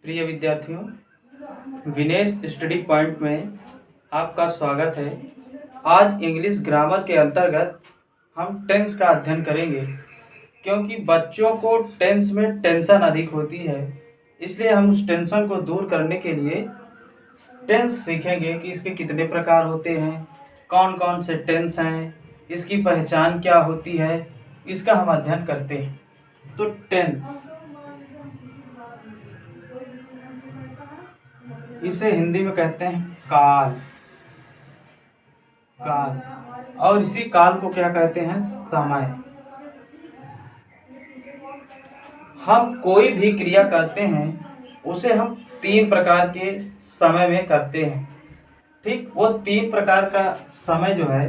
प्रिय विद्यार्थियों, Vinesh study point में आपका स्वागत है। आज इंग्लिश ग्रामर के अंतर्गत हम टेंस का अध्ययन करेंगे, क्योंकि बच्चों को टेंस में टेंशन अधिक होती है। इसलिए हम उस टेंशन को दूर करने के लिए टेंस सीखेंगे कि इसके कितने प्रकार होते हैं, कौन कौन से टेंस हैं, इसकी पहचान क्या होती है, इसका हम अध्ययन करते हैं। तो टेंस, इसे हिंदी में कहते हैं काल। काल, और इसी काल को क्या कहते हैं? समय। हम कोई भी क्रिया करते हैं उसे हम 3 प्रकार के समय में करते हैं। ठीक, वो 3 प्रकार का समय जो है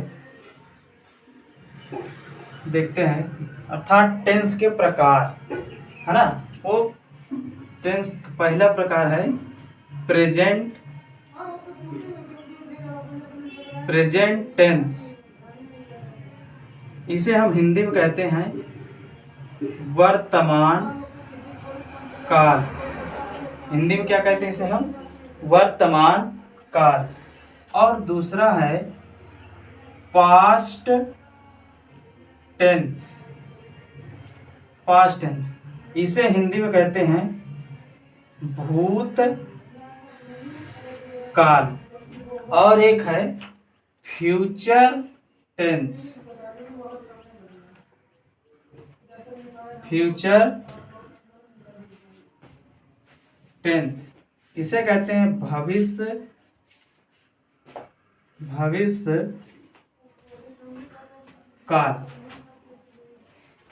देखते हैं, अर्थात टेंस के प्रकार, है ना। वो टेंस पहला प्रकार है प्रेजेंट टेंस। इसे हम हिंदी में कहते हैं वर्तमान काल। हिंदी में क्या कहते हैं इसे हम? वर्तमान काल। और दूसरा है पास्ट टेंस। पास्ट टेंस, इसे हिंदी में कहते हैं भूत काल। और एक है फ्यूचर टेंस। फ्यूचर टेंस, इसे कहते हैं भविष्य काल।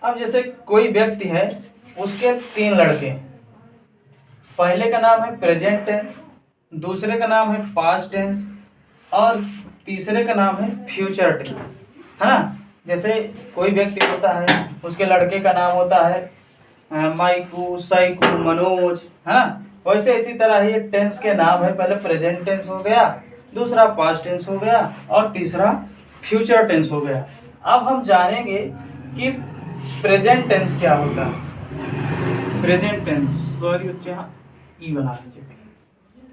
अब जैसे कोई व्यक्ति है, उसके 3 लड़के हैं। पहले का नाम है प्रेजेंट टेंस, दूसरे का नाम है पास्ट टेंस, और तीसरे का नाम है फ्यूचर टेंस, है ना। जैसे कोई व्यक्ति होता है, उसके लड़के का नाम होता है माइकू, साइकू, मनोज, है ना। वैसे इसी तरह ये टेंस के नाम है। पहले प्रेजेंट टेंस हो गया, दूसरा पास्ट टेंस हो गया, और तीसरा फ्यूचर टेंस हो गया। अब हम जानेंगे कि प्रेजेंट टेंस क्या होता है। प्रेजेंट टेंस, सॉरी बच्चे, यहाँ ई बना लीजिए।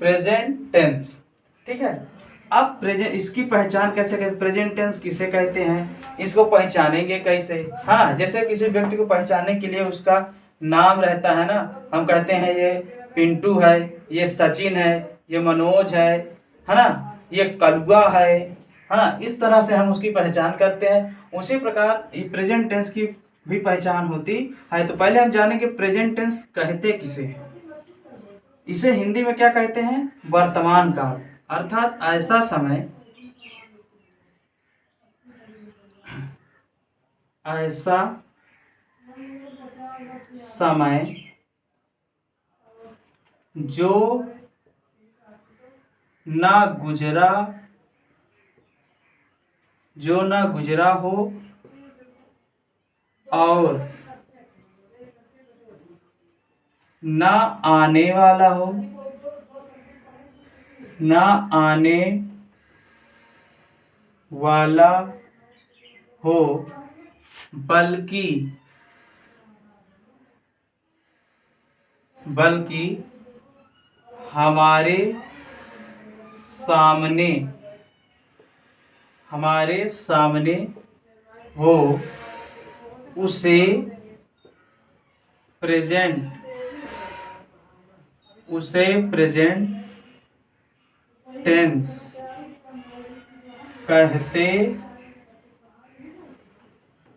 प्रेजेंट टेंस, ठीक है। अब प्रेजेंट, इसकी पहचान कैसे करें? प्रेजेंट टेंस किसे कहते हैं, इसको पहचानेंगे कैसे? हाँ, जैसे किसी व्यक्ति को पहचानने के लिए उसका नाम रहता है ना। हम कहते हैं ये पिंटू है, ये सचिन है, ये मनोज है ना, ये कलुआ है ना। इस तरह से हम उसकी पहचान करते हैं। उसी प्रकार ये प्रेजेंट टेंस की भी पहचान होती है। तो पहले हम जानेंगे प्रेजेंट टेंस कहते किसे हैं। इसे हिंदी में क्या कहते हैं? वर्तमान काल, अर्थात ऐसा समय जो ना गुजरा हो और ना आने वाला हो, बल्कि हमारे सामने हो, उसे प्रेजेंट टेंस कहते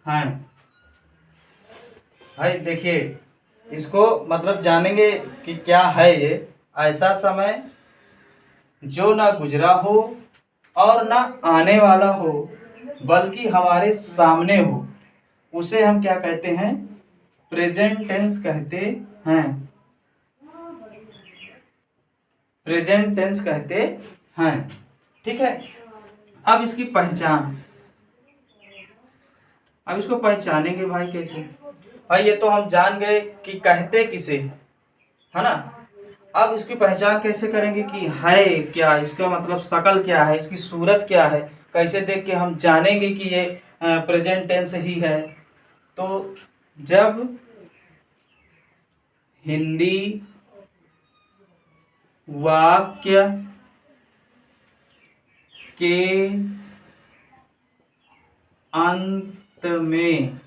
हैं। भाई देखिए, इसको मतलब जानेंगे कि क्या है ये। ऐसा समय जो ना गुजरा हो और ना आने वाला हो, बल्कि हमारे सामने हो, उसे हम क्या कहते हैं? प्रेजेंट टेंस कहते हैं। प्रेजेंट टेंस कहते हैं, ठीक है। अब इसकी पहचान, अब इसको पहचानेंगे भाई कैसे? भाई ये तो हम जान गए कि कहते किसे, है ना। अब इसकी पहचान कैसे करेंगे कि है क्या, इसका मतलब शकल क्या है, इसकी सूरत क्या है, कैसे देख के हम जानेंगे कि ये प्रेजेंट टेंस ही है? तो जब हिंदी वाक्य के अंत में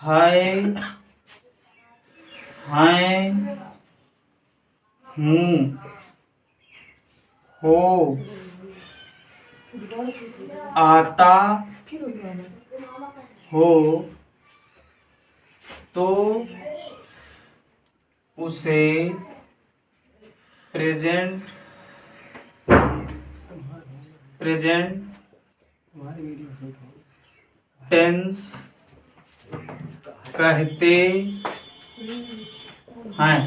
है, हैं, हूँ, हो, आता हो तो उसे प्रेजेंट टेंस कहते हैं।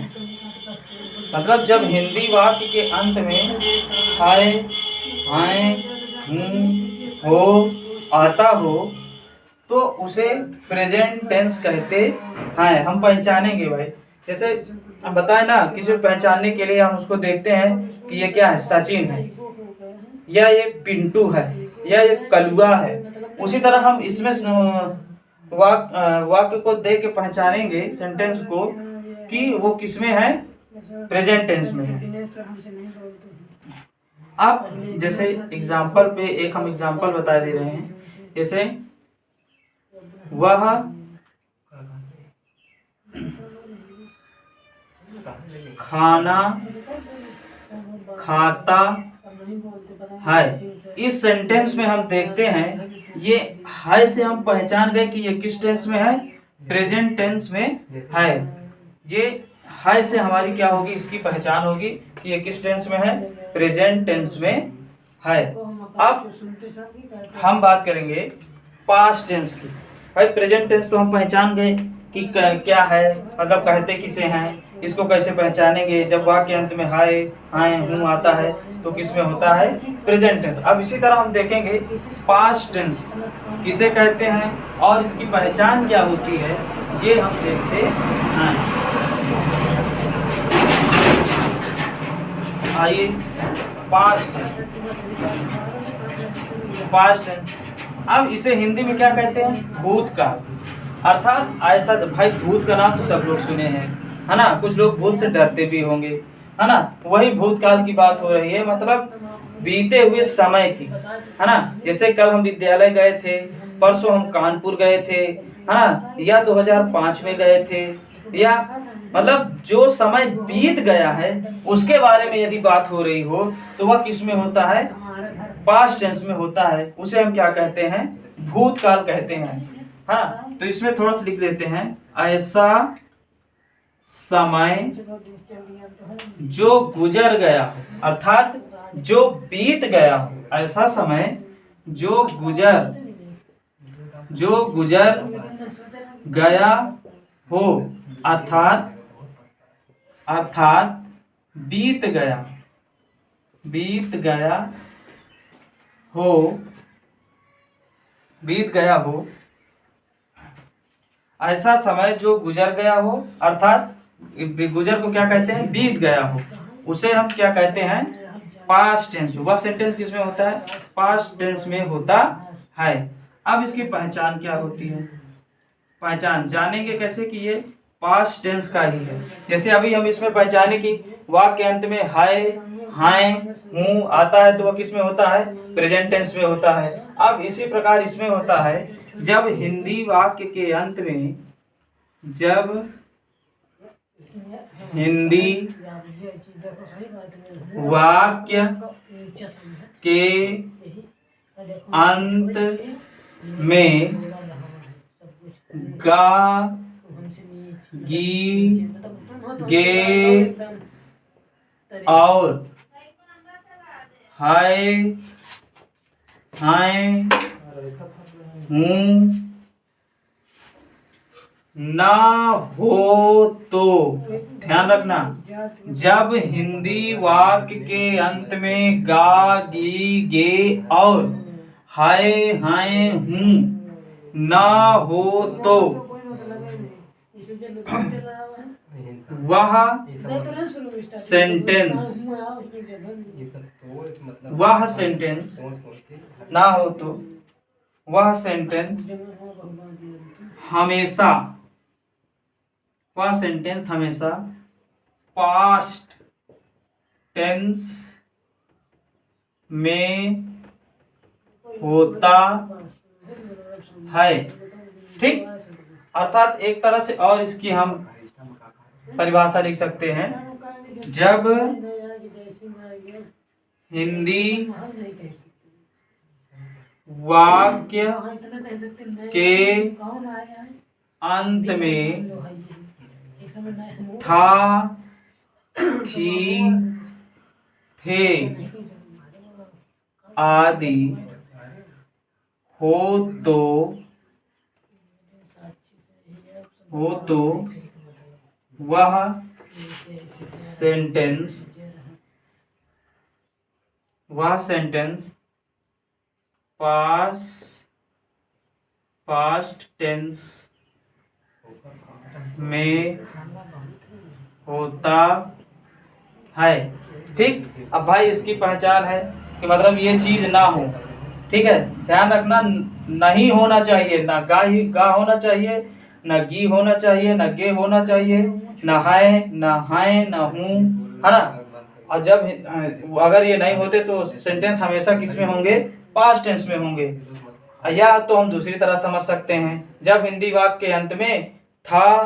मतलब जब हिंदी वाक्य के अंत में है, हैं, हूँ, हो, आता हो तो उसे प्रेजेंट टेंस कहते हैं। हम पहचानेंगे भाई, जैसे हम बताएं ना, किसी को पहचानने के लिए हम उसको देखते हैं कि ये क्या है, सचिन है, या ये पिंटू है, या ये कलुआ है। उसी तरह हम इसमें वाक्य को देख के पहचानेंगे, सेंटेंस को, कि वो किसमें है, प्रेजेंट टेंस में है। आप जैसे एग्जाम्पल पे एक हम एग्जाम्पल बता दे रहे हैं, जैसे वह खाना खाता है। इस सेंटेंस में हम देखते हैं, ये है से हम पहचान गए कि ये किस टेंस में है, प्रेजेंट टेंस में है। ये है से हमारी क्या होगी, इसकी पहचान होगी कि ये किस टेंस में है, प्रेजेंट टेंस में है। अब हम बात करेंगे पास्ट टेंस की। भाई प्रेजेंट टेंस तो हम पहचान गए कि क्या है, मतलब कहते किसे हैं, इसको कैसे पहचानेंगे। जब वाक्य अंत में हाय, हैं, हूँ आता है तो किसमें होता है, प्रेजेंट टेंस। अब इसी तरह हम देखेंगे पास्ट टेंस किसे कहते हैं और इसकी पहचान क्या होती है, ये हम देखते हैं। आइए, पास्ट टेंस, अब इसे हिंदी में क्या कहते हैं, भूतकाल। अर्थात ऐसा, भाई भूत का नाम तो सब लोग सुने हैं, है ना, कुछ लोग भूत से डरते भी होंगे, है ना। वही भूतकाल की बात हो रही है, मतलब बीते हुए समय की, है ना। जैसे कल हम विद्यालय गए थे, परसों हम कानपुर गए थे, है ना, या 2005 में गए थे, या मतलब जो समय बीत गया है उसके बारे में यदि बात हो रही हो तो वह किस में होता है, पास्ट टेंस में होता है। उसे हम क्या कहते हैं, भूतकाल कहते हैं। हाँ, तो इसमें थोड़ा सा लिख देते हैं, ऐसा समय जो गुजर गया, अर्थात जो बीत गया हो, ऐसा समय जो गुजर गया हो, अर्थात बीत गया हो, ऐसा समय जो गुजर गया हो, अर्थात गुजर को क्या कहते हैं, बीत गया हो, उसे हम क्या कहते हैं, पास्ट टेंस में। वह सेंटेंस किसमें होता है, पास्ट टेंस में होता है। अब इसकी पहचान क्या होती है, पहचान जानेंगे कैसे कि ये पास्ट टेंस का ही है। जैसे अभी हम इसमें पहचाने कि वाक्य के अंत में है, हैं, हूँ आता है तो वह किस में होता है, प्रेजेंट टेंस में होता है। अब इसी प्रकार इसमें होता है, जब हिंदी वाक्य के अंत में, जब हिंदी वाक्य के अंत में गा, गी, गे और हाय, हैं, हूँ ना हो तो, ध्यान रखना, जब हिंदी वाक्य के अंत में गा, गी, गे और हाय, हैं, हूँ ना हो तो वह सेंटेंस ना हो तो वह सेंटेंस हमेशा पास्ट टेंस में होता है। ठीक, अर्थात एक तरह से और इसकी हम परिभाषा लिख सकते हैं, जब हिंदी वाक्य के अंत में था, थी, थे आदि हो तो वह सेंटेंस पास्ट टेंस में होता है। ठीक, अब भाई इसकी पहचान है कि मतलब ये चीज ना हो। ठीक है, ध्यान रखना, नहीं होना चाहिए, ना गा होना चाहिए, ना गी होना चाहिए, ना गे होना चाहिए, ना है, ना हाय, ना हूँ, है ना। और जब अगर ये नहीं होते तो सेंटेंस हमेशा किस में होंगे, पास्ट टेंस में होंगे। या तो हम दूसरी तरह समझ सकते हैं, जब हिंदी वाक्य के अंत में था,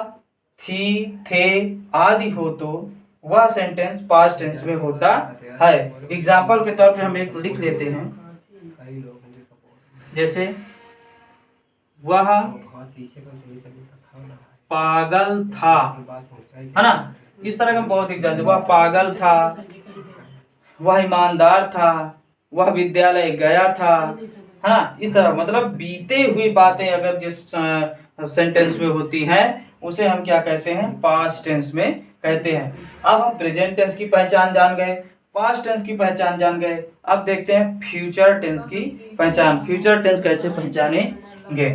थी, थे आदि हो तो वह सेंटेंस पास्ट टेंस में होता है। एग्जाम्पल के तौर पे हम एक लिख लेते हैं, जैसे वह पागल था, है ना। इस तरह का बहुत एग्जाम्पल, वह पागल था, वह ईमानदार था, वह विद्यालय गया था, है ना। इस तरह मतलब बीते हुई बातें अगर जिस सेंटेंस में होती हैं उसे हम क्या कहते हैं, पास्ट टेंस में कहते हैं। अब हम प्रेजेंट टेंस की पहचान जान गए, पास्ट टेंस की पहचान जान गए, अब देखते हैं फ्यूचर टेंस की पहचान। फ्यूचर टेंस कैसे पहचानेंगे।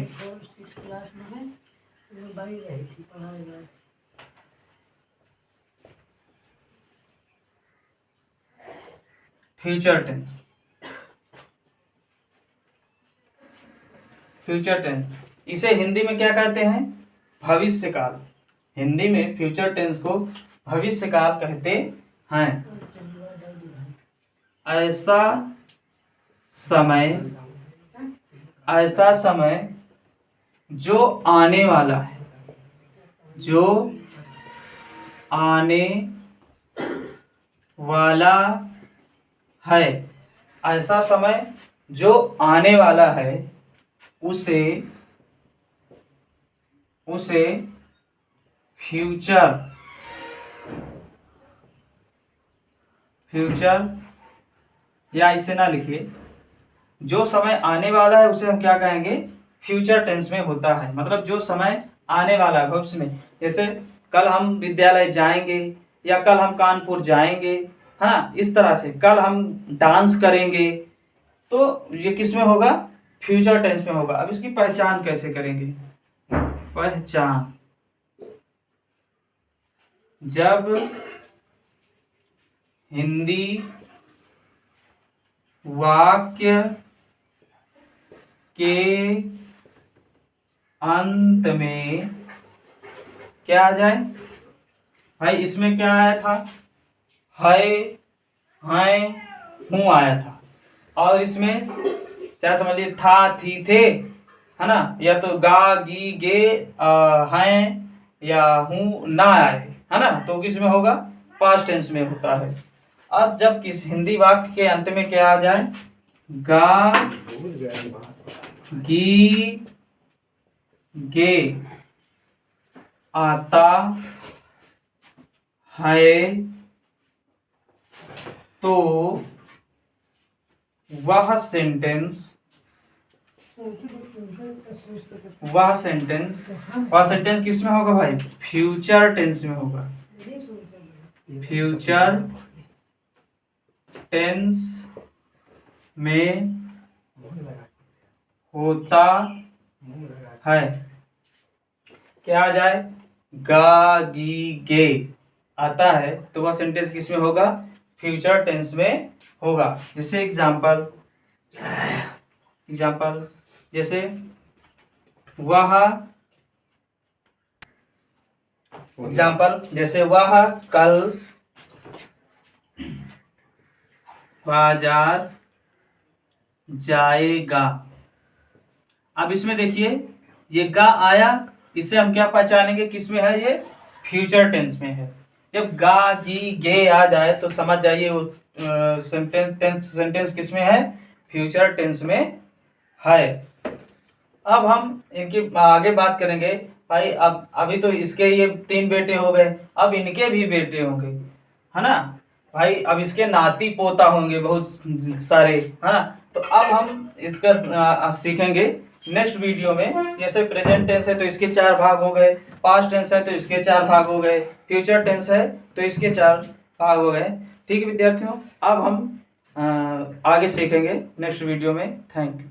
फ्यूचर टेंस, फ्यूचर टेंस इसे हिंदी में क्या कहते हैं, भविष्य काल। हिंदी में फ्यूचर टेंस को भविष्य काल कहते हैं। ऐसा समय जो आने वाला है, जो आने वाला है, ऐसा समय जो आने वाला है उसे फ्यूचर या इसे ना लिखिए, जो समय आने वाला है उसे हम क्या कहेंगे, फ्यूचर टेंस में होता है। मतलब जो समय आने वाला है भविष्य में, जैसे कल हम विद्यालय जाएंगे या कल हम कानपुर जाएंगे, है ना। इस तरह से कल हम डांस करेंगे, तो ये किस में होगा, फ्यूचर टेंस में होगा। अब इसकी पहचान कैसे करेंगे, पहचान, जब हिंदी वाक्य के अंत में क्या आ जाए, भाई इसमें क्या आया था, है, हैं, हूँ आया था, और इसमें क्या समझ लीजिए, था, थी, थे, है ना। या तो गा, गी, गे, हैं या हूँ ना आए, है ना, तो किस में होगा, पास्ट टेंस में होता है। अब जब किस हिंदी वाक्य के अंत में क्या आ जाए, गा, गी, गे आता है तो वह सेंटेंस किस में होगा भाई, फ्यूचर टेंस में होगा। फ्यूचर टेंस में होता है। क्या आ जाए, गा, गी, गे आता है तो वह सेंटेंस किस में होगा, फ्यूचर टेंस में होगा। जैसे एग्जाम्पल जैसे वह कल बाजार जाएगा। अब इसमें देखिए ये गा आया, इसे हम क्या पहचानेंगे, किसमें है ये, फ्यूचर टेंस में है। जब गा गी गे आ जाए तो समझ जाइए वो सेंटेंस किसमें है, फ्यूचर टेंस में है। अब हम इनकी आगे बात करेंगे भाई। अब अभी तो इसके ये 3 बेटे हो गए, अब इनके भी बेटे होंगे, है ना भाई। अब इसके नाती पोता होंगे बहुत सारे, है ना। तो अब हम इसका सीखेंगे नेक्स्ट वीडियो में। जैसे प्रेजेंट टेंस है तो इसके 4 भाग हो गए, पास्ट टेंस है तो इसके 4 भाग हो गए, फ्यूचर टेंस है तो इसके 4 भाग हो गए। ठीक है विद्यार्थियों, अब हम आगे सीखेंगे नेक्स्ट वीडियो में। Thank you.